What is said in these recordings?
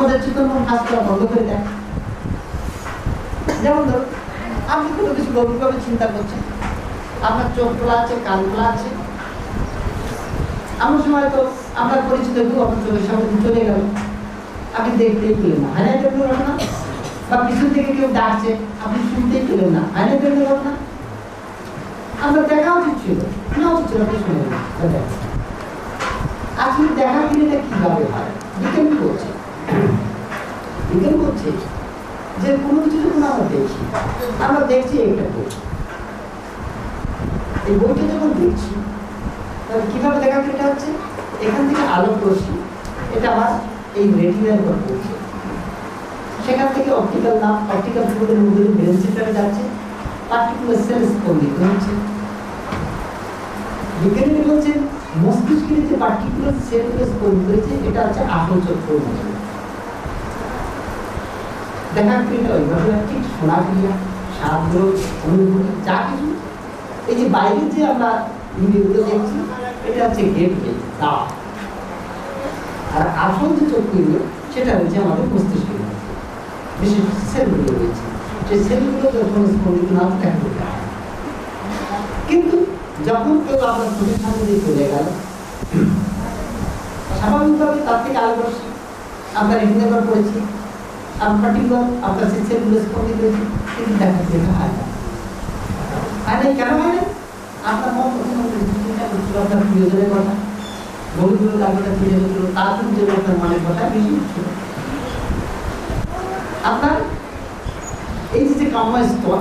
আমাদের চিকন মন কাজ করা বন্ধ করে দেয়। যেমন ধরুন আপনি কোনো কিছু গভীরভাবে চিন্তা করছেন, আপনার চোখ খোলা আছে, কান খোলা আছে, এমন সময় তো আমরা পরিচিত কেউ আপনার চোখের সামনে চলে গেল, আপনি দেখতেই পেলেন না, হয় না এটা ঘটনা? বা পিছন থেকে কেউ ডাকছে, আপনি শুনতেই পেলেন না, হয় না এটা ঘটনা? আমরা দেখা উচিত ছিল, না উচিত ছিল, আপনি শুনে নেন। আসলে দেখা ক্রিয়াটা কিভাবে হয়? বিজ্ঞান বলছে, বিজ্ঞান বলছে যে কোনো কিছু যখন আমরা দেখছি একটা বই, এই বইটা যখন দেখছি তাহলে কিভাবে দেখা ক্রিয়াটা হচ্ছে? এখান থেকে আলোক রশ্মি এটা আবার এই রেটিনার উপর পড়ছে, সেখান থেকে অপটিক্যাল ফ্লুইডের মধ্যে ব্রেন সেন্টারে যাচ্ছে, পার্টিকুলার সেল স্পন্দিত হচ্ছে। বিজ্ঞানীরা বলছেন মস্তিষ্কের যে পার্টিকুলার সেলগুলো স্পন্দিত হয়েছে এটা হচ্ছে আসল চক্ষুর মধ্যে দেখা ক্রিয়াটা ওইভাবে ঠিক শোনা ক্রিয়া, স্বাদগুলো, অনুভূতি, যা কিছু এই যে বাইরে যে আমরা ইন্দ্রিয়গুলো দেখছি এটা হচ্ছে গেটওয়ে, দ্বার। আর আসল যে চক্ষুগুলো সেটা হচ্ছে আমাদের মস্তিষ্কের মধ্যে বিশেষ সেলগুলো রয়েছে, যে সেলগুলো যখন স্পন্দিত না দেখা যায়। কিন্তু যখন কেউ আপনার চোখের সামনে দিয়ে চলে গেল, স্বাভাবিকভাবে তার থেকে আলো রশ্মি আপনার রেটিনার পড়েছে, পার্টিকুলার আপনার সেই সেলগুলো স্পন্দিত হয়েছে, কিন্তু দেখা ক্রিয়াটা হয় না। হয় না কেন হয় না? আপনার মন চিন্তা করছিল আপনার প্রিয়জনের কথা, বন্ধুগুলো তার কথা চিন্তা করছিল, তার জন্য আপনার মনের কথা বেশি ছিল। আপনার এই যে কামনা স্তর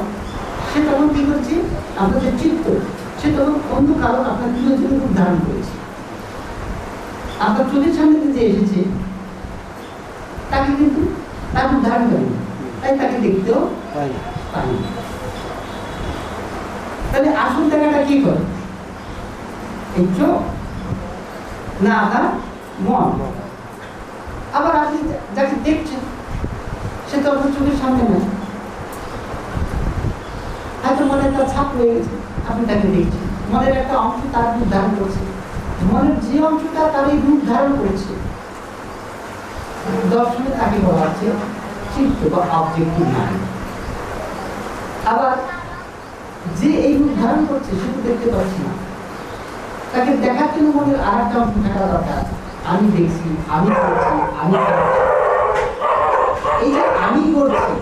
সে তখন কি করছে, আপনার যে চিত্ত সে তখন অন্য কারণ আপনার প্রিয়জনের রূপ ধারণ করেছে। আপনার চোখের সামনে যে এসেছে তাকে কিন্তু তার রূপ ধারণ করেনি, তাই তাকে দেখতেও পাই। তাহলে আসল দেখাটা কি করে? এই চোখ না আপনার মন? আবার আপনি যাকে দেখছেন সে তো আপনার চোখের সামনে নেই, হয়তো মনে একটা ছাপ হয়ে গেছে, আপনি তাকে দেখছেন, মনের একটা অংশ তার রূপ ধারণ করছে, মনের যে অংশটা তার এই রূপ ধারণ করেছে দর্শনে তাকে বলা হচ্ছে চিত্ত বা অবজেক্টিভ মাইন্ড। আবার যে এই রূপ ধারণ করছে সে তো দেখতে পাচ্ছি না, তাকে দেখার জন্য মনের আর একটা অংশ থাকা দরকার, আমি দেখছি, আমি করছি, আমি এই যে আমি করছি,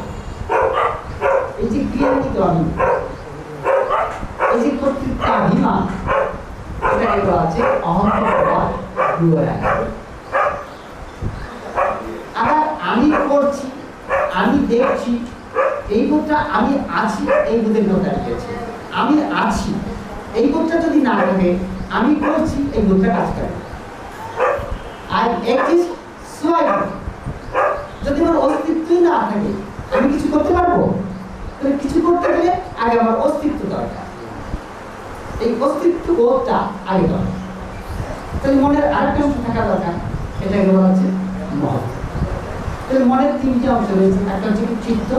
এই যে ক্রিয়াকৃত আমি, এই যে কর্তৃত্বাভিমান, এটাকে বলা আছে অহংকার। আবার আমি করছি, আমি দেখছি, এই বোধটা আমি আছি, এই বোধের কথা রেখেছে। আমি আছি এই বোধটা যদি না থাকে, আমি করছি এই বোধটা কাজ করে। আর এক্সিস্ট সো আই ডু, যদি আমার অস্তিত্বই না থাকে আমি কিছু করতে পারবো? তাহলে কিছু করতে গেলে আগে আমার অস্তিত্ব দরকার, এই অস্তিত্ব বোধটা আগে দরকার। তাহলে মনের আরেকটা অংশ থাকা দরকার, এটাকে বলা হচ্ছে মহৎ। তাহলে মনের তিনটে অংশ রয়েছে, একটা হচ্ছে কি চিত্ত,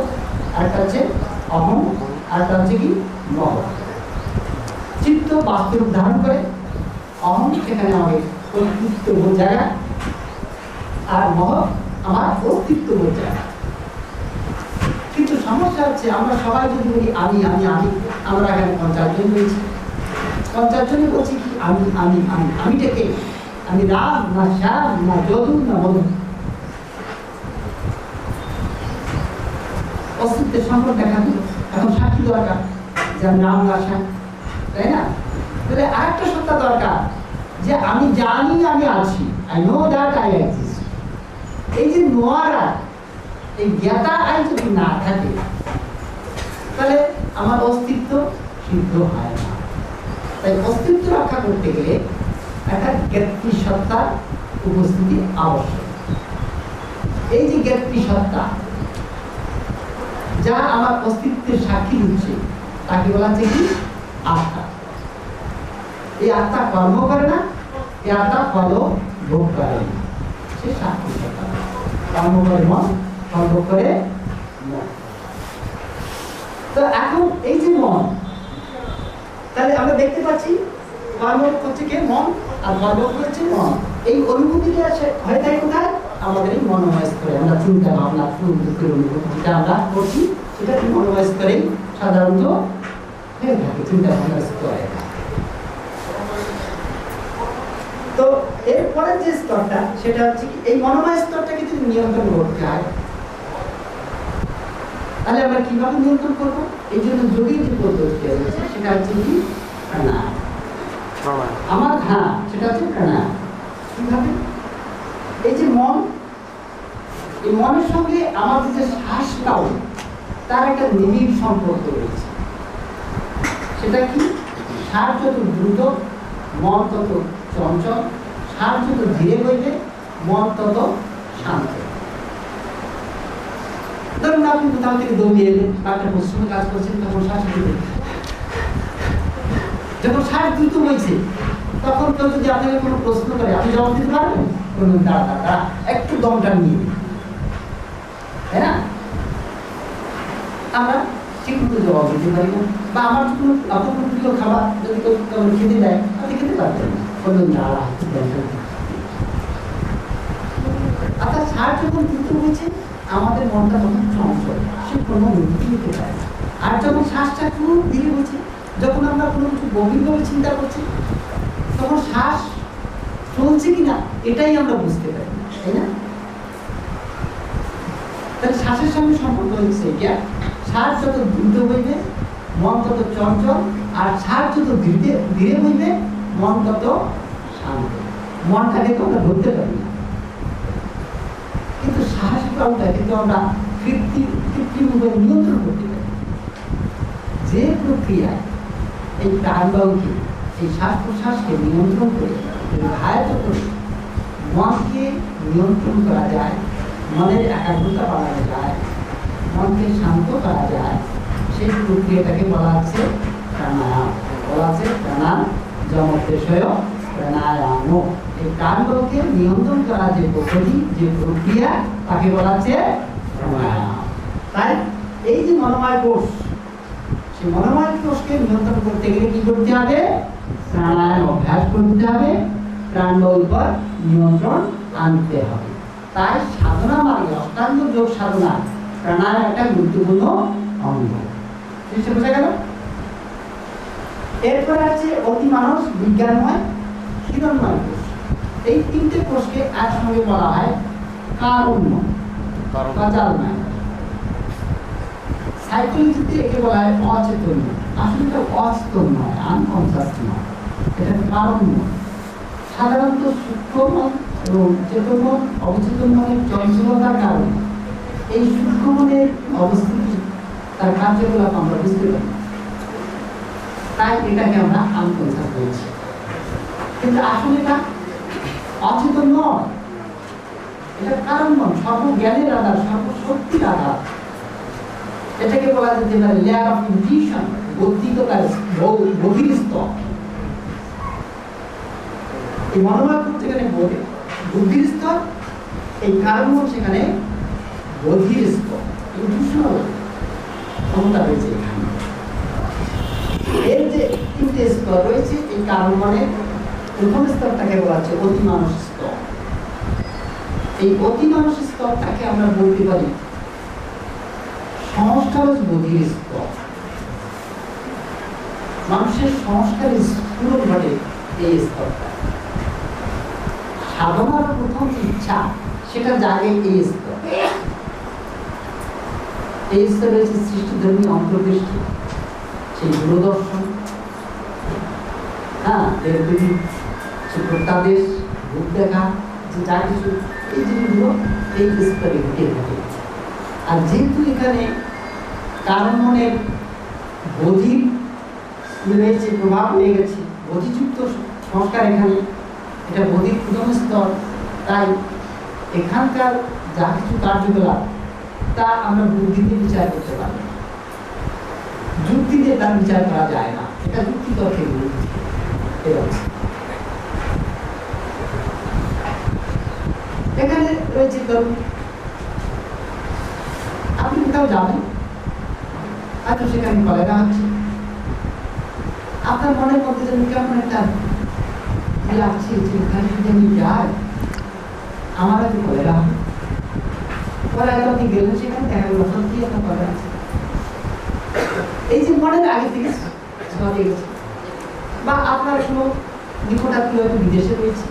আরেকটা হচ্ছে অহং, আরেকটা হচ্ছে কি মহৎ। চিত্ত বাস্তব ধারণ করে, অহং সেখানে আমাকে অস্তিত্ব বোধ জায়গা, আর মহৎ আমার অস্তিত্ব বোধ জায়গা। কিন্তু সমস্যা হচ্ছে আমরা সবাই যদি বলি আমি আমি আমি, আমরা এখানে 50 জন রয়েছি, 50 জনে বলছি কি আমি আমি আমি, আমিটা কে? আমি রাম না শ্যাম না যদু না মধু? অস্তিত্বের সংকট দেখা দিল, এখন সাক্ষী দরকার যে আমি রাম না শ্যাম, তাই না? তাহলে আরেকটা সত্তা দরকার যে আমি জানি আমি আছি, I know that I exist. এই যে নোয়ারা, এই জ্ঞাতা আই যদি না থাকে তাহলে আমার অস্তিত্ব সিদ্ধ হয় না। তাই অস্তিত্ব রক্ষা করতে গেলে একটা জ্ঞাতি সত্তার উপস্থিতি আবশ্যক। এই যে জ্ঞাতি সত্তা যা আমার অস্তিত্বের সাক্ষী দিচ্ছে তাকে বলা হচ্ছে কি আত্মা। এই আত্মা কর্ম করে না, এই আত্মা ফল ভোগ করে না, সে সাক্ষী সত্তা। কর্ম করে মন, কর্ম করে মন। তো এখন এই যে মন, তাহলে আমরা দেখতে পাচ্ছি কর্ম হচ্ছে কে? মন, আর কর্ম হচ্ছে মন। এই অনুভূতিটা হয়ে থাকে কোথায়? আমাদের এই মনোময় স্তরে আমরা চিন্তা ভাবনা দুঃখের অনুভূতি যেটা আমরা করছি সেটা মনোময় স্তরে সাধারণত হয়ে থাকে, চিন্তা ভাবনার স্তরে। তো এরপরের যে স্তরটা সেটা হচ্ছে কি, এই মনোময় স্তরটাকে যদি নিয়ন্ত্রণ করতে হয় তাহলে আমরা কিভাবে নিয়ন্ত্রণ করবো? এই জন্য যোগীর যে পদ্ধতি রয়েছে সেটা হচ্ছে কি প্রাণায়াম। আমার সেটা হচ্ছে প্রাণায়াম। কিভাবে? এই যে মন, এই মনের সঙ্গে আমাদের যে শ্বাসটাও তার একটা নিবিড় সম্পর্ক রয়েছে। সেটা কি? শ্বাস যত দ্রুত মন তত চঞ্চল, শ্বাস যত ধীরে বইবে মন তত শান্ত। ধরুন আপনি কোথাও থেকে দৌড়িয়ে এলেন বা একটা পশ্চিমে কাজ করছেন, তখন শ্বাস দ্রুত, যখন শ্বাস দ্রুত বইছে তখন কেউ যদি আপনাকে কোনো প্রশ্ন করে আপনি জবাব দিতে পারবেন? বলুন দাঁড়া একটু দমটা নিয়ে, তাই না? আমরা ঠিক মতো জবাব দিতে পারি না। বা আমার কোনো আপনার কোনো প্রিয় খাবার যদি কেউ খেতে দেয় আপনি খেতে পারবেন না, বলুন দাঁড়া একটু দমটা। অর্থাৎ শ্বাস যখন দ্রুত হয়েছে আমাদের মনটা তখন চঞ্চল, সে কোনো অনুভূতি নিতে পারে না। আর যখন শ্বাসটা খুব ধীরে হয়েছে, যখন আমরা কোনো কিছু গভীরভাবে চিন্তা করছি তখন শ্বাস চলছে কিনা এটাই আমরা বুঝতে পারি না, তাই না? তাহলে শ্বাসের সঙ্গে সম্পর্ক হচ্ছে এটা, শ্বাস যত দ্রুত হইবে মন তত চঞ্চল, আর শ্বাস যত ধীরে হইবে মন তত শান্ত। মনটাকে তো আমরা ধরতে পারি না, কিন্তু শ্বাস প্রাণটা কিন্তু আমরা কৃত্রিমভাবে নিয়ন্ত্রণ করতে পারি। যে প্রক্রিয়ায় এই প্রাণবায়ুকে, এই শ্বাস প্রশ্বাসকে নিয়ন্ত্রণ করে ঘায়ত করে মনকে নিয়ন্ত্রণ করা যায়, মনের একাগ্রতা বাড়ানো যায়, মনকে শান্ত করা যায়, সেই প্রক্রিয়াটাকে বলা হচ্ছে প্রাণায়াম। বলা আছে প্রাণায়াম যমোদ্দেশয় প্রাণায়াম। এই প্রাণবায়ুকে নিয়ন্ত্রণ করা যে পদ্ধতি, যে প্রক্রিয়া, তাকে বলা হচ্ছে প্রাণায়াম। তাই এই যে মনোময় কোষ, সেই মনোময় কোষকে নিয়ন্ত্রণ করতে গেলে কি করতে হবে? প্রাণায়াম অভ্যাস করতে হবে, প্রাণবায়ুর উপর নিয়ন্ত্রণ আনতে হবে। তাই সাধনা মার্গে অষ্টাঙ্গ যোগ সাধনা প্রাণায়াম একটা গুরুত্বপূর্ণ অঙ্গ। বোঝা গেল? এরপরে আছে অতিমানস, বিজ্ঞানময়, হিরণ্ময় কোষ। এই তিনটে কোষকে একসঙ্গে বলা হয় কারণময়, কাজালময়। সাইকোলজিতে একে বলা হয় অচেতন। আসলে এটা অচেতন নয়, আনকনসাস নয়, এটা কারণময়। সাধারণত সূক্ষ্ম এবং চেতন মন, অবচেতন মনের চঞ্চলতার কারণে এই সূক্ষ্ম মনের অবস্থিতি, তার কার্যকলাপ আমরা বুঝতে পারি, তাই এটাকে আমরা আনকনসাস বলছি। কিন্তু আসলে এটা অচেতন নয়, এটা কারণ নয়, সর্বজ্ঞানের আধার, সর্বশক্তির আধার। এটাকে বলা যেতে পারে লেয়ার অফ ইনটিউশন, বৌদ্ধিকতার গভীর স্তর। এই মনোভাব সেখানে বুদ্ধির স্তর, এই কারণ সেখানে বধির স্তর, ইনটিউশনাল ক্ষমতা রয়েছে এখানে। এর যে তিনটে স্তর রয়েছে, এই কারণ মনের প্রথম স্তরটাকে বলা হচ্ছে অতিমানস স্তর। এই অতিমানস স্তরটাকে আমরা বলতে পারি সংস্কার বোধির স্তর। মানুষের সংস্কারের স্ফুরণ ঘটে এই স্তরটা। সাধনার প্রথম ইচ্ছা সেটা জাগে এই স্তর। এই স্তর রয়েছে সৃষ্টিধর্মী অন্তর্দৃষ্টি, সেই দূরদর্শন, দেবদেবী, সে প্রত্যাদেশ, রূপ দেখা, যে যা কিছু এই জিনিসগুলো এই স্তরে ঘটে থাকে। আর যেহেতু এখানে কারণ মনের বোধির রয়েছে, প্রভাব হয়ে গেছে, বোধিযুক্ত সংস্কার এখানে, এটা বোধির প্রথম স্তর, তাই এখানকার যা কিছু কার্যকলাপ তা আমরা বুদ্ধিতে বিচার করতে পারি, যুক্তিতে তার বিচার করা যায় না, এটা যুক্তি তর্কের বিরুদ্ধে। এখানে রয়েছে ধরুন আপনি কোথাও যাবেন, হয়তো সেখানে কলেরা হচ্ছে, আপনার মনের মধ্যে যেন কেমন একটা লাগছে যে এখানে যদি আমি যাই আমার হয়তো কলেরা হবে। পরে হয়তো আপনি গেলেন সেখানে দেখা গেল সত্যি একটা কলেরা আছে। এই যে মনের আগে থেকে সরে গেছে, বা আপনার কোনো নিকটাত্মীয় হয়তো বিদেশে রয়েছে,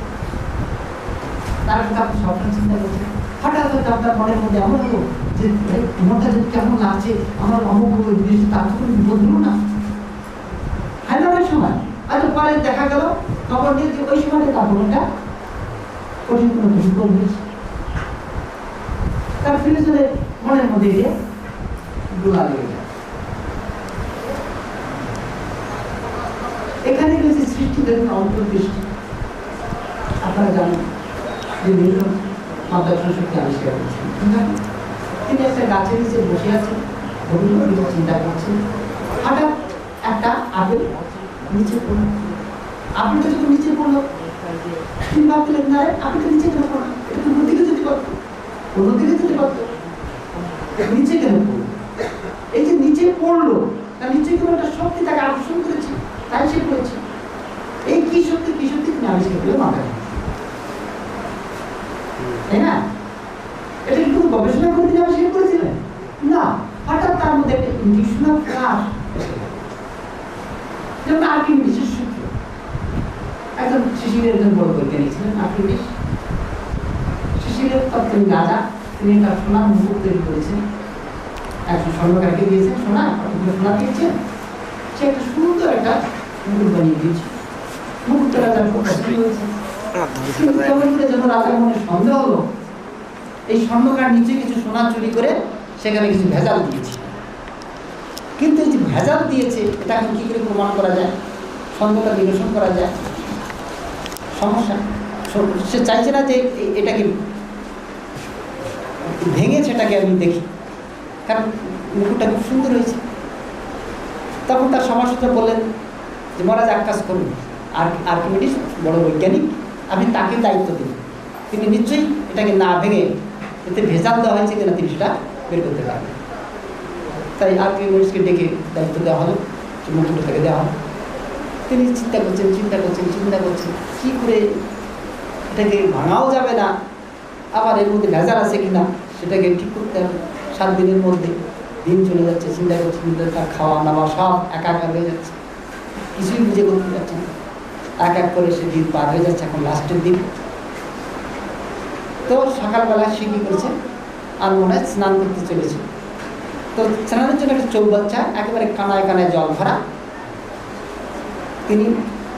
তার সাথে আপনি সবসময় চিন্তা করছেন, হঠাৎ হয়তো আপনার মনের মধ্যে এমন হলো যে মনটা যদি কেমন লাগছে, আমার অমুক বিদেশে, তার তো কোনো বিপদ হলো না। হয় না অনেক সময়? হয়তো পরে দেখা গেল খবর নিয়ে যে ওই সময় তার মনটা কঠিন কোনো বিপদ হয়েছে, তার ফিরে চলে মনের মধ্যে গিয়ে গোলা লেগে যায়। এখানে রয়েছে সৃষ্টি, দেখুন অন্তর্দৃষ্টি। আপনারা জানেন যে নিউটন মাধ্যাকর্ষণ শক্তি আবিষ্কার করেছেন। তিনি একটা গাছের নিচে বসে আছেন, গভীর চিন্তা করছেন, হঠাৎ একটা আপেল নিচে পড়ল। আপেলটা যখন নিচে পড়লো, তিনি ভাবছিলেন না আপেলটা নিচে কেন পড়লো, এটা তো অন্যদিকে যেতে পারতো, অন্যদিকে যেতে পারতো, নিচে কেন পড়লো? এই যে নিচে পড়লো, তার নিচে কোনো একটা শক্তি তাকে আকর্ষণ করেছে, তাই সে পড়েছে। এই কি শক্তি তিনি আবিষ্কার করলেন মাথায়, তাই না? এটা কি কোনো গবেষণা করে তিনি আবিষ্কার করেছিলেন? না, হঠাৎ তার মধ্যে একটা ইনটিউশনাল ফ্লাশ, যেমন আর্কিমিডিসের সূত্র। একজন শিশিরের একজন বড় বৈজ্ঞানিক ছিলেন আর্কিমিডিস। শিশিরের তৎকালীন রাজা, তিনি একটা সোনার মুকুট তৈরি করেছেন, একজন স্বর্ণকারকে দিয়েছেন, সোনা দিয়েছেন, সে একটা সুন্দর একটা মুকুট বানিয়ে দিয়েছে। মুকুটটা রাজার খুব পছন্দ হয়েছে, কিন্তু কেমন করে যেন রাজার মনে সন্দেহ হলো, এই স্বর্ণকার নিচে কিছু সোনা চুরি করে সেখানে কিছু ভেজাল দিয়েছে। কিন্তু এই যে ভেজাল দিয়েছে, এটা এখন কি করে প্রমাণ করা যায়, সন্দেহটা নিরসন করা যায়? সমস্যা। সে চাইছে না যে এটাকে ভেঙে সেটাকে আমি দেখি, কারণ মুকুটটা খুব সুন্দর হয়েছে। তখন তার সমাজসূত্র বললেন যে মহারাজ এক কাজ করুন, আর্কিমিডিস বড় বৈজ্ঞানিক, আপনি তাকে দায়িত্ব দিন, তিনি নিশ্চয়ই এটাকে না ভেঙে এতে ভেজাল দেওয়া হয়েছে কিনা তিনি সেটা বের করতে পারবেন। তাই আর্কিমিডিসকে ডেকে দায়িত্ব দেওয়া হলো, মুকুটটা থেকে দেওয়া হলো। তিনি চিন্তা করছেন কী করে এটাকে ভাঙাও যাবে না, আবার এর মধ্যে ভেজাল আছে কিনা সেটাকে ঠিক করতে হবে। 7 দিনের মধ্যে দিন চলে যাচ্ছে, চিন্তা করছেন, তার খাওয়া নাওয়া সব একা হয়ে যাচ্ছে, কিছুই বুঝে করতে পারছে না। এক করে সে দিন পার হয়ে যাচ্ছে, এখন লাস্টের দিন। তো সকালবেলা সে কী করছে, আর মনে হয় স্নান করতে চলেছে। তো স্নানের জন্য একটা চৌবাচ্চা, একেবারে কানায় কানায় জল ভরা, তিনি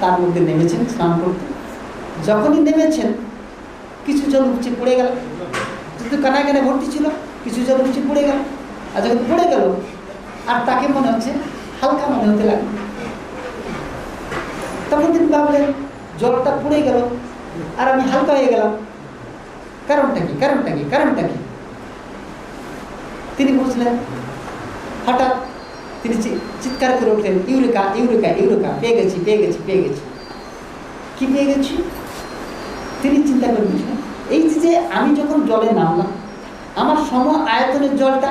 তার মধ্যে নেমেছেন স্নান করতে। যখনই নেমেছেন কিছু জল উপচে পড়ে গেল, কিন্তু কানায় কানায় ভর্তি ছিল, কিছু জল উপচে পড়ে গেল। আর যখন পড়ে গেল, আর তাকে মনে হচ্ছে হালকা মনে হতে লাগলো। তখন তিনি ভাবলেন জলটা পড়ে গেল আর আমি হালকা হয়ে গেলাম, কারণটা কি? তিনি বুঝলেন। হঠাৎ তিনি চিৎকার করে উঠলেন, ইউরেকা, পেয়ে গেছি। কি পেয়ে গেছি? তিনি চিন্তা করে বুঝলেন, এই যে আমি যখন জলে নামলাম, আমার সম আয়তনের জলটা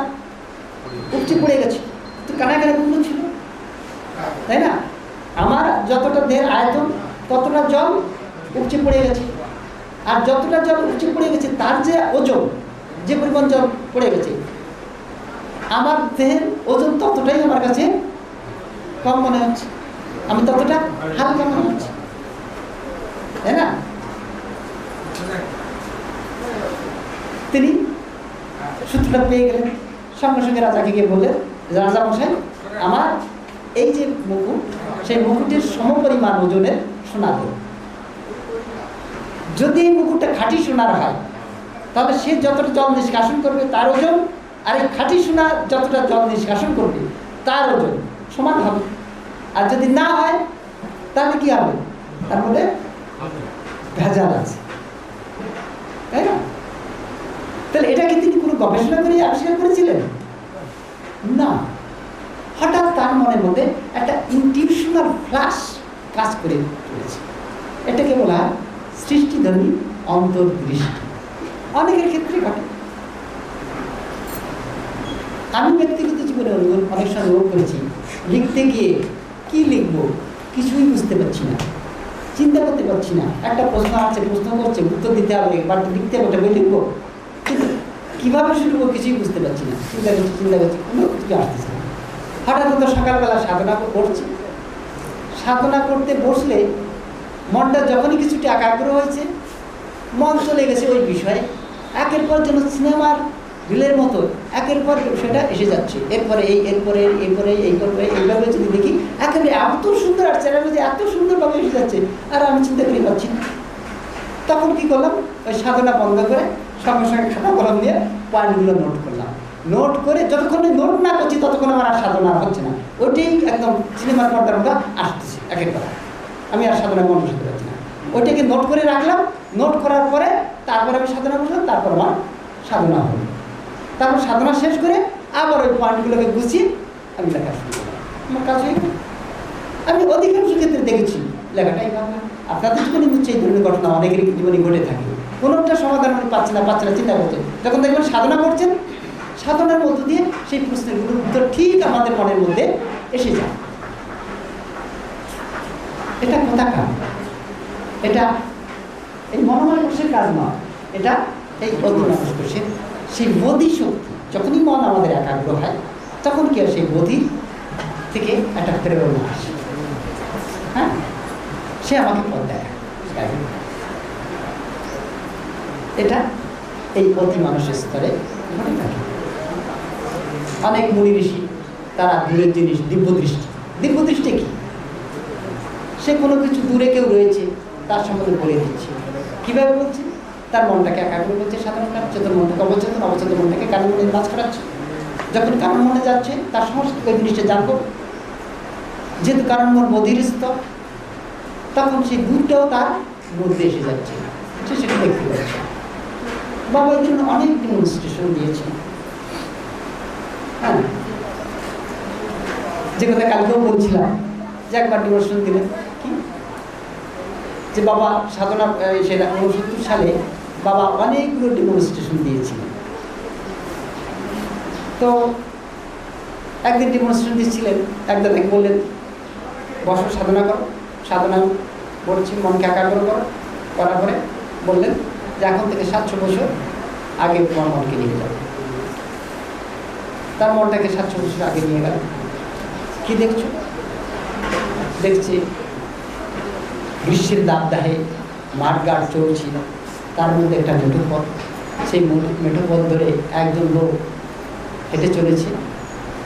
উপচে পড়ে গেছে, তো কানায় পূর্ণ ছিল, তাই না? আমার যতটা দেহের আয়তন ততটা জল উপচে পড়ে গেছে, আর যতটা জল উপচে পড়ে গেছে তার যে ওজন, যে পরিমাণ জল পড়ে গেছে, আমার দেহের ওজন ততটাই আমার কাছে কম মনে হচ্ছে, আমি ততটা হালকা মনে হচ্ছে, তাই না? তিনি সূত্রটা পেয়ে গেলেন, সঙ্গে সঙ্গে রাজাকে গিয়ে বললেন, রাজা মশাই, আমার এই যে মুকুট, সেই মুকুটের সমপরিমাণ ওজনের সোনা দেন। যদি এই মুকুটটা খাঁটি সোনার হয়, তাহলে সে যতটা জল নিষ্কাশন করবে তার ওজন, আর এই খাঁটি সোনা যতটা জল নিষ্কাশন করবে তার ওজন সমান হবে। আর যদি না হয় তাহলে কি হবে? তার মধ্যে ভেজাল আছে, তাই না? তাহলে এটাকে তিনি কোনো গবেষণা করে আবিষ্কার করেছিলেন না। হঠাৎ তার মনের মধ্যে একটা ইনটিউশনাল ফ্ল্যাশ কাজ করে চলেছে। এটাকে বলা হয় সৃষ্টিধর্মী অন্তর্দৃষ্টি। অনেকের ক্ষেত্রে ঘটে। আমি ব্যক্তিগত জীবনে অনেক সময় অনুভব করেছি, লিখতে গিয়ে কি লিখবো কিছুই বুঝতে পারছি না, চিন্তা করতে পারছি না। একটা প্রশ্ন আছে, প্রশ্ন করছে, উত্তর দিতে হবে, বাড়িতে লিখতে হবে, একটা বই লিখবো, কিন্তু কীভাবে শুরু করবো কিছুই বুঝতে পারছি না। চিন্তা করছি, কোনো কিছু আসতেছে না। হঠাৎ তো সকালবেলা সাধনা করছি। সাধনা করতে বসলে মনটা যখনই কিছুটা একাগ্র হয়েছে, মন চলে গেছে ওই বিষয়ে। একের পর যেন সিনেমার রিলের মতো একের পর সেটা এসে যাচ্ছে, এরপরে এইভাবে যদি দেখি একেবারে এত সুন্দর আর চ্যানেল যে এত সুন্দরভাবে এসে যাচ্ছে, আর আমি চিন্তা করে পাচ্ছি না। তখন কি করলাম, ওই সাধনা বন্ধ করে সঙ্গে সঙ্গে খাতা কলম দিয়ে পয়েন্টগুলো নোট করলাম। নোট করে যতক্ষণ নোট না করছি ততক্ষণ আমার আর সাধনা হচ্ছে না, ওইটাই একদম সিনেমার পর্দার মতো আসতেছে একের পর। আমি আর সাধনা মন বসাতে পারছি না, ওইটাকে নোট করে রাখলাম। নোট করার পরে তারপর আমি সাধনা করলাম, তারপর আমার সাধনা হলো। তারপর সাধনা শেষ করে আবার ওই পয়েন্টগুলোকে গুছিয়ে আমি লেখা শুরু করলাম। আমার কাজ হয়ে গেল। আমি অধিকাংশ ক্ষেত্রে দেখেছি লেখাটাই ভাবলাম। আপনাদের জীবনে নিশ্চয়ই এই ধরনের ঘটনা অনেকেরই জীবনে ঘটে থাকে। কোনোটা সমাধান উনি পাচ্ছে না চিন্তা করছেন। যখন দেখবেন সাধনা করছেন, সাধনার মধ্য দিয়ে সেই প্রশ্নগুলোর উত্তর ঠিক আমাদের মনের মধ্যে এসে যায়। এটা কোথাকার? এটা এই মনোময় কোষের কাজ নয়, এটা এই অধিমানস কোষের সেই বোধি শক্তি। যখনই মন আমাদের একাগ্র হয় তখন কি হয়, সেই বোধি থেকে একটা প্রেরণা আসে। হ্যাঁ, সে আমাকে পথ দেখায়। এটা এই অতি মানুষের স্তরে ঘটে থাকে। অনেক মুনি ঋষি তারা দূরের জিনিস দিব্যদৃষ্টি কি, সে কোনো কিছু দূরে কেউ রয়েছে তার সম্বন্ধে বলে দিচ্ছে। কীভাবে বলছে? তার মনটাকে একাগ্র করছে, সাধারণ চেতন মনটাকে অবচেতন মনটাকে কারণ মনে কাজ করাচ্ছে। যখন কারণ মনে যাচ্ছে তার সমস্ত ওই জিনিসটা জানবো, যেহেতু কারণ মন বোধির স্তর, তখন সেই বুদ্ধিটাও তার মধ্যে এসে যাচ্ছে, সে সেটা দেখতে পাচ্ছে। বাবা এর জন্য অনেক ডেমনস্ট্রেশন দিয়েছে। হ্যাঁ, যে কথা কালকেও বলছিলাম যে একবার ডেমনস্ট্রেশন দিলেন কি, যে বাবা সাধনা সেটা 69 সালে বাবা অনেকগুলো ডেমনস্ট্রেশন দিয়েছিলেন। তো একদিন ডেমনস্ট্রেশন দিচ্ছিলেন, একদা থেকে বললেন বসো সাধনা করো। সাধনা করছি, মনকে একাগ্র করো। করার পরে বললেন যে এখন থেকে 700 বছর আগে তোমার মনকে নিয়ে যাবে। তার মনটাকে 700 বছর আগে নিয়ে গেল। কি দেখছো? দেখছি গ্রীষ্মের দাবদাহে মাঠঘাট চলছি, তার মধ্যে একটা মেঠো পথ। সেই মেঠো পথ ধরে একজন লোক হেঁটে চলেছে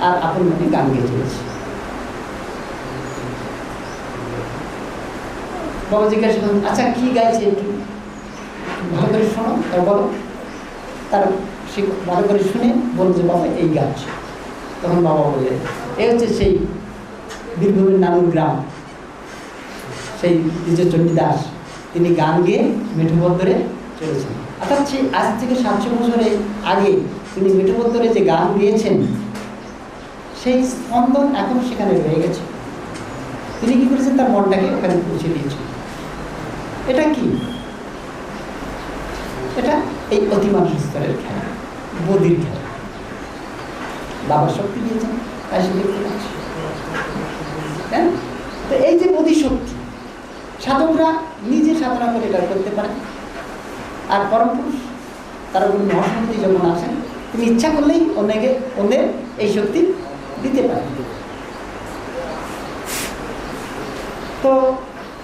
আর আপন মনে গান গেয়ে চলেছে। বাবা জিজ্ঞাসা করলেন, আচ্ছা কি গাইছে, একটু ভালো করে শোনো, তার বলো। তার সে ভালো করে শুনে বলল যে বাবা এই গাছ। তখন বাবা বললেন, এ হচ্ছে সেই বীরভূমের নানুর গ্রাম, সেই দ্বিজচণ্ডী দাস, তিনি গান গেয়ে মেঠোপথ ধরে চলেছেন। অর্থাৎ সেই আজ থেকে 700 বছরের আগে তিনি মেঠোপথ ধরে যে গান গিয়েছেন, সেই স্পন্দন এখনো সেখানে রয়ে গেছে। তিনি কি করেছেন, তার মনটাকে ওখানে পৌঁছে দিয়েছেন। এটা কি? এটা এই অতিমানস স্তরের খেলা, বোধির খেলা। বাবা শক্তি দিয়েছেন, তাই সে দেখতে পাচ্ছে। হ্যাঁ, তো এই যে বোধি শক্তি, সাধকরা নিজে সাধনা করে এটা করতে পারেন। আর পরম পুরুষ তারা মহাশক্তি যখন আসেন, তিনি ইচ্ছা করলেই অন্যের এই শক্তি দিতে পারেন। তো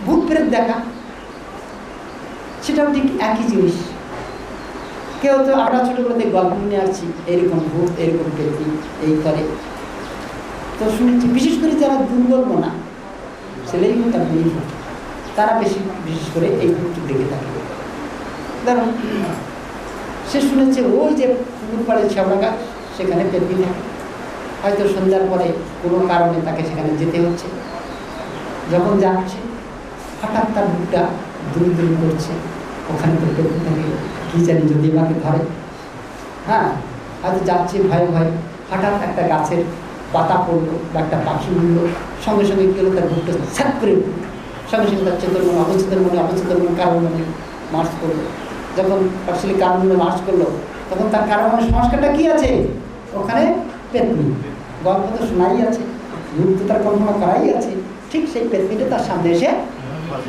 ভূত প্রেত দেখা, সেটাও ঠিক একই জিনিস। কেউ তো আমরা ছোটোবেলাতে গল্প নিয়ে আসছি, এরকম ভূত, এরকম ব্যক্তি এই করে। তো শুনেছি বিশেষ করে যারা দুর্বল মনা ছেলেই হোক আর মেয়েই হোক, তারা বিশেষ করে এই ভূতটি দেখে থাকে। ধরুন সে শুনেছে ওই যে পুকুর পাড়ে ছেবড়া গাছ, সেখানে পেতনি থাকে। হয়তো সন্ধ্যার পরে কোনো কারণে তাকে সেখানে যেতে হচ্ছে। যখন যাচ্ছে হঠাৎ তার বুকটা দুল দুল করছে, ওখানে তো পেতনি থাকে, কী জানি যদি আমাকে ধরে। হ্যাঁ, হয়তো যাচ্ছে ভয়ে ভয়ে, হঠাৎ একটা গাছের পাতা পড়লো বা একটা পাখি উঠলো, সঙ্গে সঙ্গে কী হলো, তার বুকটা ছ্যাপ করে সঙ্গে সঙ্গে তার চেতন মনে অবচেতন মনে কারণ মনে মার্চ করলো। যখন পার্সিয়ালি কারণ মনে মার্চ করলো, তখন তার কারণ মনে সংস্কারটা কী আছে, ওখানে পেতনি। গল্প তো শোনাই আছে, রূপ তো তার কল্পনা করাই আছে। ঠিক সেই পেতনিটা তার সামনে এসে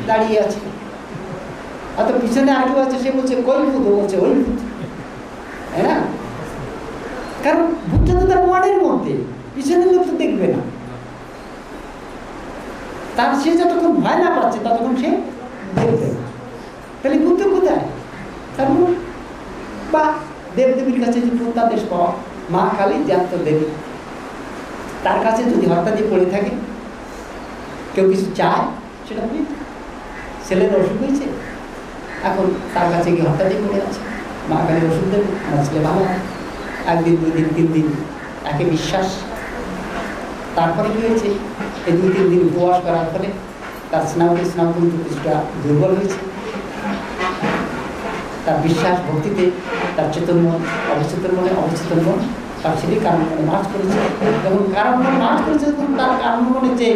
দাঁড়িয়ে আছে। অত পিছনে আর কেউ আছে, সে বলছে কই ভূত, বলছে ওই ভূত, তাই না? কারণ ভূতটা তো তার মনের মধ্যে, পিছনের লোক তো দেখবে না। তার সে যতক্ষণ ভয় না পাচ্ছে ততক্ষণ সে দেখবে না। তাহলে ভূত কোথায়? তার মন। বা দেবদেবীর কাছে যে প্রত্যাদেশ পাওয়া, মা কালী জ্ঞাত দেবী, তার কাছে যদি হত্যা দিয়ে পড়ে থাকে, কেউ কিছু চায়, সেটা বলি ছেলের অসুখ হয়েছে, এখন তার কাছে গিয়ে হত্যা দিয়ে পড়ে আছে, মা কালীর ওষুধ দেবে, আমার ছেলে ভালো হয়। একদিন, 2 দিন, 3 দিন একে বিশ্বাস। তারপরে কী হয়েছে, এই 2-3 দিন উপবাস করার ফলে তার স্নায়ু কিন্তু কিছুটা দুর্বল হয়েছে। তার বিশ্বাস ভক্তিতে তার চেতন মন, অবচেতন মন তার ছেলে কারণ মনে মার্চ করেছে। যখন কারণ মনে মার্চ করেছে, তখন তার কারণ মনে যে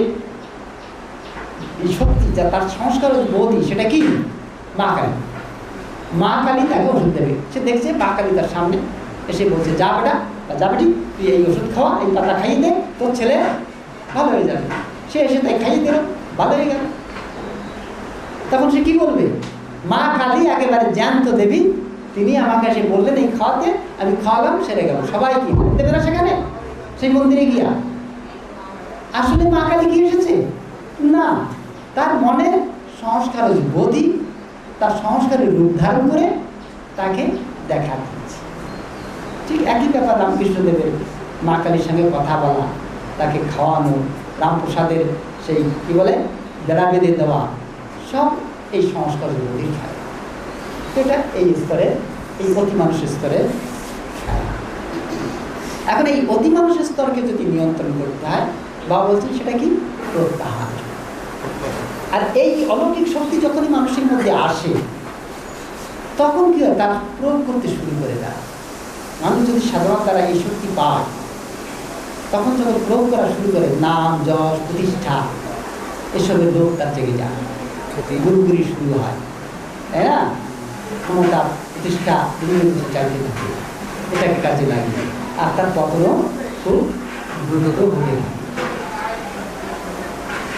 শক্তি, যা তার সংস্কার বোধই, সেটা কি? মা কালী। মা কালী তাকে ওষুধ দেবে। সে দেখছে মা কালী তার সামনে এসে বলছে, যা বেটা বা যা বেটি, তুই এই ওষুধ খাওয়া, এই পাতা খাইয়ে দে, তোর ছেলে ভালো হয়ে যাবে। সে এসে তাই খাইয়ে দিল, ভালো হয়ে গেল। তখন সে কি বলবে? মা কালী একেবারে জ্যান্ত দেবী, তিনি আমাকে এসে বললেন এই খাওয়াতে, আমি খাওয়ালাম, সেরে গেল। সবাই কি দেবে না সেখানে, সেই মন্দিরে গিয়া? আসলে মা কালী কি এসেছে? না, তার মনের সংস্কার বোধি, তার সংস্কারের রূপ ধারণ করে তাকে দেখা দিচ্ছে। ঠিক একই ব্যাপার রামকৃষ্ণদেবের মা কালীর সঙ্গে কথা বলা, তাকে খাওয়ানো, রামপ্রসাদের সেই কি বলে বেড়া বেঁধে দেওয়া, সব এই সংস্কার বোধি খেলা। এটা এই স্তরে, এই অতিমানুষ স্তরে খেলা। এখন এই অতিমানুষ স্তরকে যদি নিয়ন্ত্রণ করতে হয়, বাবা বলছেন সেটা কি? প্রত্যাহার। আর এই অলৌকিক শক্তি যখনই মানুষের মধ্যে আসে, তখন কি হয়? তার প্রয়োগ করতে শুরু করে দেয়। মানুষ যদি সাধারণ দ্বারা এই শক্তি পায়, তখন যখন প্রয়োগ করা শুরু করে, নাম যশ প্রতিষ্ঠা এসবের লোক তার জেগে যায়, গুরুগুরি শুরু হয়, তাই না? ক্ষমতা প্রতিষ্ঠা বিভিন্ন কিছু চাইতে থাকে, এটাকে কাজে লাগে, আর তার পতনও খুব দ্রুত ঘটে।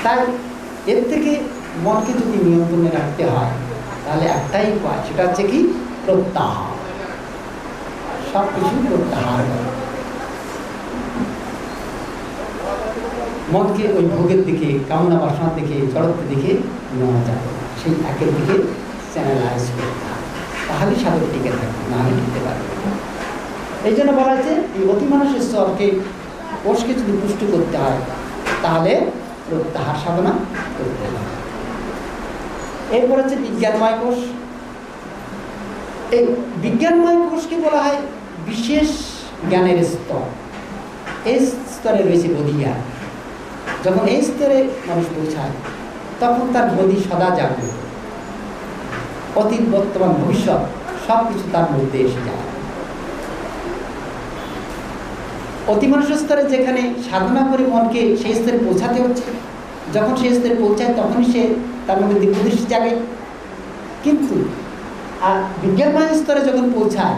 তাই এর থেকে মনকে যদি নিয়ন্ত্রণে রাখতে হয়, তাহলে একটাই উপায়, সেটা হচ্ছে কি? প্রত্যাহার। সব কিছু প্রত্যাহার করা, মনকে ওই ভোগের দিকে, কামনা বাসনার দিকে, জড়ত্বের দিকে নেওয়া যাবে, সেই একের দিকে চ্যানেলাইজ করতে হবে, তাহলে সাধক টিকে থাকবে, না হলে টিকতে পারবে। এই জন্য বলা হয়েছে এই অতিমানুষের স্তরকে, কোষকে যদি পুষ্ট করতে হয়, তাহলে প্রত্যাহার সাধনা করতে হবে। এরপর হচ্ছে বিজ্ঞানময় কোষ। এই বিজ্ঞানময় কোষকে বলা হয় বিশেষ জ্ঞানের স্তর। এই স্তরে রয়েছে বোধিজ্ঞান। যখন এই স্তরে মানুষ পৌঁছায়, তখন তার বোধি সদা জাগ্রত, অতীত বর্তমান ভবিষ্যৎ সব কিছু তার মধ্যে এসে যায়। অতিমানুষ স্তরে যেখানে সাধনা করে মনকে সেই স্তরে পৌঁছাতে হচ্ছে, যখন সেই স্তরে পৌঁছায় তখনই সে তার মধ্যে দিব্যদৃষ্টি জাগে। কিন্তু আর বিজ্ঞানময় স্তরে যখন পৌঁছায়,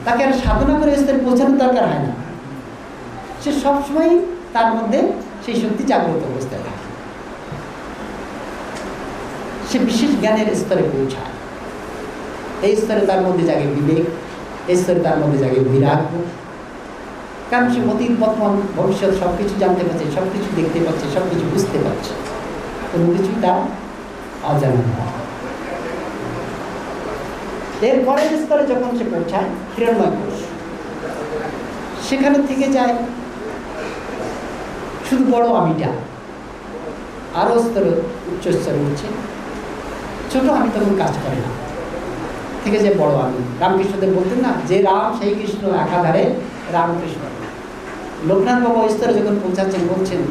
তাকে আর সাধনা করে স্তরে পৌঁছানোর দরকার হয় না, সে সবসময় তার মধ্যে সেই শক্তি জাগ্রত অবস্থায় থাকে। সে বিশেষ জ্ঞানের স্তরে পৌঁছায়। এই স্তরে তার মধ্যে জাগে বিবেক, এই স্তরে তার মধ্যে জাগে বৈরাগ্য। কারণ সে অতীত বর্তমান ভবিষ্যৎ সব কিছু জানতে পারছে, সব কিছু দেখতে পাচ্ছে, সব কিছু বুঝতে পারছে, কোনো কিছুই তার অজানা নয়। এর পরের স্তরে যখন সে পৌঁছায়, হিরণ্ময় কোষ, সেখানে থেকে যায় শুধু বড় আমিটা, আরও স্তরে উচ্চ স্তরে উঠছে, ছোট আমি তখন কাজ করে না, থেকে যায় বড় আমি। রামকৃষ্ণদেব বলতেন না, যে রাম সেই কৃষ্ণ একাধারে রামকৃষ্ণ। লোকনাথ বাবা স্তরে যখন পৌঁছাচ্ছেন, বলছেন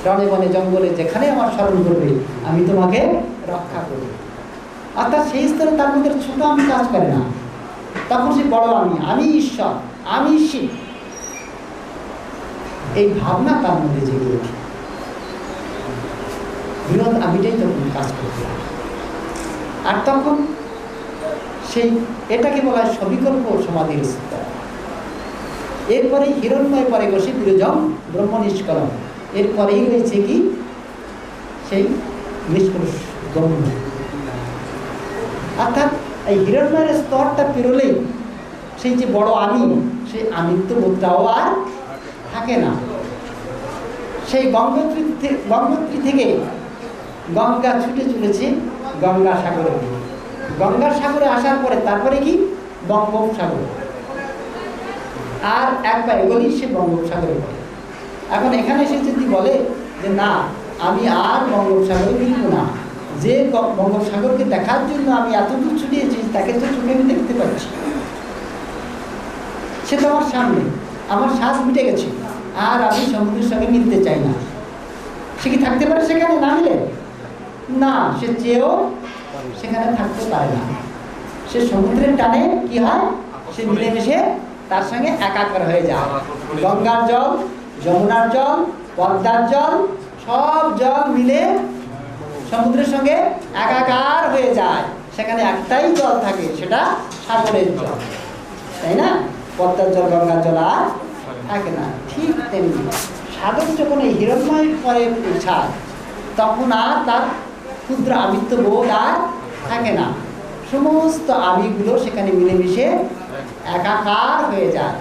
রণে বনে জঙ্গলে যেখানে আমার স্মরণ করবে, আমি তোমাকে রক্ষা করব। অর্থাৎ সেই স্তরে তার মধ্যে ছোট আমি কাজ করে না, তখন সে বড় আমি ঈশ্বর, আমি শিব, এই ভাবনা তার মধ্যে জেগে ওঠে। বৃহৎ আমিটাই তখন কাজ করতে লাগে। আর তখন সেই এটাকে বলা হয় সবিকল্প সমাধির স্তর। এরপরে হিরণ্ময় পরে বসে বিরজম ব্রহ্ম নিষ্কলম। এরপরেই রয়েছে কি? সেই নিষ্কলুষ ব্রহ্ম। অর্থাৎ এই হিরণ্ময়ের স্তরটা পেরোলেই সেই যে বড় আমি, সেই আমিত্ব বোধটাও আর থাকে না। সেই গঙ্গোত্রী থেকে গঙ্গা ছুটে চলেছে গঙ্গা সাগরে। গঙ্গার সাগরে আসার পরে তারপরে কি বঙ্গোপসাগর, আর একবার এগোলি সে বঙ্গোপসাগরে পড়ে। এখন এখানে এসে যদি বলে যে না আমি আর বঙ্গোপসাগরে মিলব না, যে বঙ্গোপসাগরকে দেখার জন্য আমি এত দূর ছুটিয়েছি তাকে তো চোখে আমি দেখতে পাচ্ছি, সে তো আমার সামনে, আমার শ্বাস মিটে গেছে, আর আমি সমুদ্রের সঙ্গে মিলতে চাই না, সে কি থাকতে পারে সেখানে না মিলে? না, সে চেয়েও সেখানে থাকতে পারে না। সে সমুদ্রের টানে কি হয়, সে মিলেমিশে তার সঙ্গে একাকার হয়ে যায়। গঙ্গার জল, যমুনার জল, পদ্মার জল, সব জল মিলে সমুদ্রের সঙ্গে একাকার হয়ে যায়। সেখানে একটাই জল থাকে, সেটা সাগরের জল, তাই না? পদ্মার জল, গঙ্গার জল আর থাকে না। ঠিক তেমনি সাধক যখন এই হিরণ্ময় পরে পৌঁছায় তখন আর তার ক্ষুদ্র আমিত্ব বোধ আর থাকে না। সমস্ত আমিগুলো সেখানে মিলেমিশে একাকার হয়ে যায়,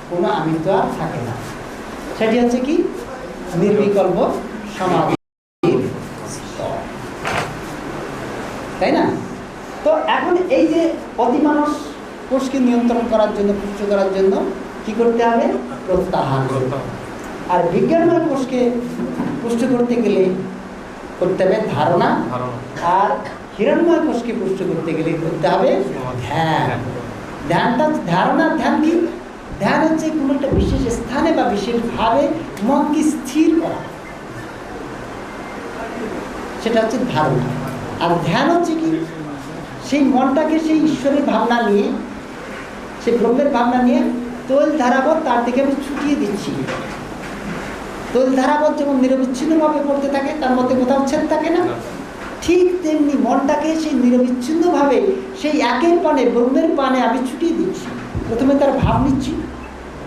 কোনো আমিত্ব আর থাকে না। সেটি হচ্ছে কি নির্বিকল্প সমাধি, তাই না? তো এখন এই যে অতিমানস কোষকে নিয়ন্ত্রণ করার জন্য, পুষ্ট করার জন্য কি করতে হবে? প্রত্যাহার। আর বিজ্ঞানময় কোষকে পুষ্ট করতে গেলে করতে হবে ধারণা, আর হিরণ্ময় কোষকে পুষ্ট করতে গেলে করতে হবে ধ্যান। ধ্যানটা, ধারণা ধ্যান কি? ধ্যান হচ্ছে কোনো একটা বিশেষ স্থানে বা বিশেষভাবে মনকে স্থির করা, সেটা হচ্ছে ধারণা। আর ধ্যান হচ্ছে কি? সেই মনটাকে সেই ঈশ্বরের ভাবনা নিয়ে, সেই ব্রহ্মের ভাবনা নিয়ে তৈল ধারাবত তার দিকে আমি ছুটিয়ে দিচ্ছি। তৈল ধারাবত যেমন নিরবিচ্ছিন্নভাবে পড়তে থাকে, তার মধ্যে কোথাও ছেদ থাকে না, ঠিক তেমনি মনটাকে সেই নিরবিচ্ছিন্নভাবে সেই একের পানে, ব্রহ্মের পানে আমি ছুটিয়ে দিচ্ছি। প্রথমে তার ভাব নিচ্ছি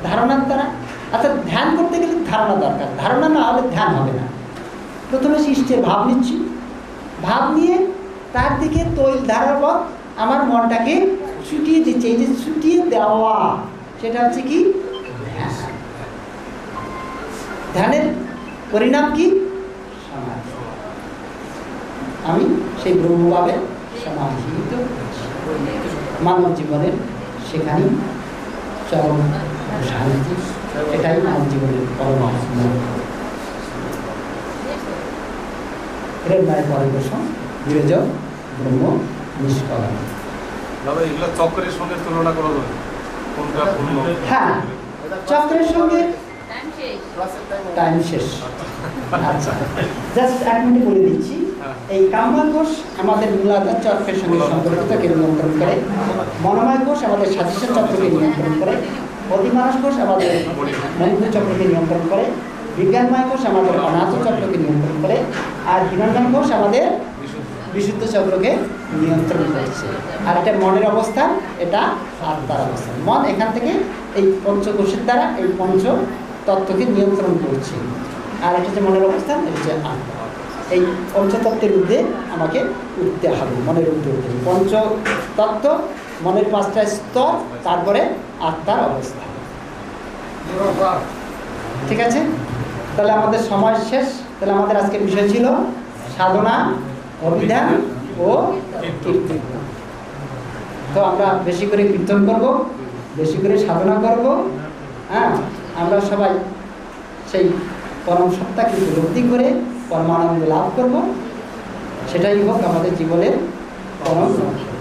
ধারণার দ্বারা। অর্থাৎ ধ্যান করতে গেলে ধারণা দরকার, ধারণা না হলে ধ্যান হবে না। প্রথমে সেই ইষ্টের ভাব নিচ্ছি, ভাব নিয়ে তার দিকে তৈল ধারাবত আমার মনটাকে ছুটিয়ে দিচ্ছে। এই যে ছুটিয়ে দেওয়া, সেটা হচ্ছে কি ধ্যান। ধ্যানের পরিণাম কি? সমাধি। আমি সেই ব্রহ্মভাবে সমাধিত মানব জীবনের সেখানেই চরম শান্তি, এটাই মানব জীবনের পরম হিরণ্ময় পরিবেশন বিরোজক ব্রহ্ম নিষ্কলন। চক্রের সঙ্গে তুলনা করা যাবে? হ্যাঁ, চক্রের সঙ্গে টাইম শেষ। আচ্ছা, জাস্ট এক মিনিট বলে দিচ্ছি। এই কামময় কোষ আমাদের মূলাধার চক্রের সঙ্গে সম্পর্কিতকে নিয়ন্ত্রণ করে, মনোময় কোষ আমাদের সাদৃশ্য চক্রকে নিয়ন্ত্রণ করে, অতিমানস কোষ আমাদের মনিপুর চক্রকে নিয়ন্ত্রণ করে, বিজ্ঞানময় কোষ আমাদের অনাথ চক্রকে নিয়ন্ত্রণ করে, আর হিরণ্ময় কোষ আমাদের বিশুদ্ধ চক্রকে নিয়ন্ত্রণ করছে। আর এটা মনের অবস্থান, এটা আত্মার অবস্থান। মন এখান থেকে এই পঞ্চকোষের দ্বারা এই পঞ্চ তত্ত্বকে নিয়ন্ত্রণ করছে, আর এটা যে মনের অবস্থান, এটা যে আত্মা। এই পঞ্চতত্ত্বের ঊর্ধ্বে আমাকে উঠতে হবে, মনের ঊর্ধ্বে উঠতে হবে। পঞ্চতত্ত্ব, মনের 5টা স্তর, তারপরে আত্মার অবস্থা। ঠিক আছে? তাহলে আমাদের সময় শেষ। তাহলে আমাদের আজকের বিষয় ছিল সাধনা, অভিধান ও কীর্তন। তো আমরা বেশি করে কীর্তন করব, বেশি করে সাধনা করব। হ্যাঁ, আমরা সবাই সেই পরম সত্তাকে উপলব্ধি করে পরমানন্দ লাভ করব। সেটাই হোক আমাদের জীবনের পরম লক্ষ্য।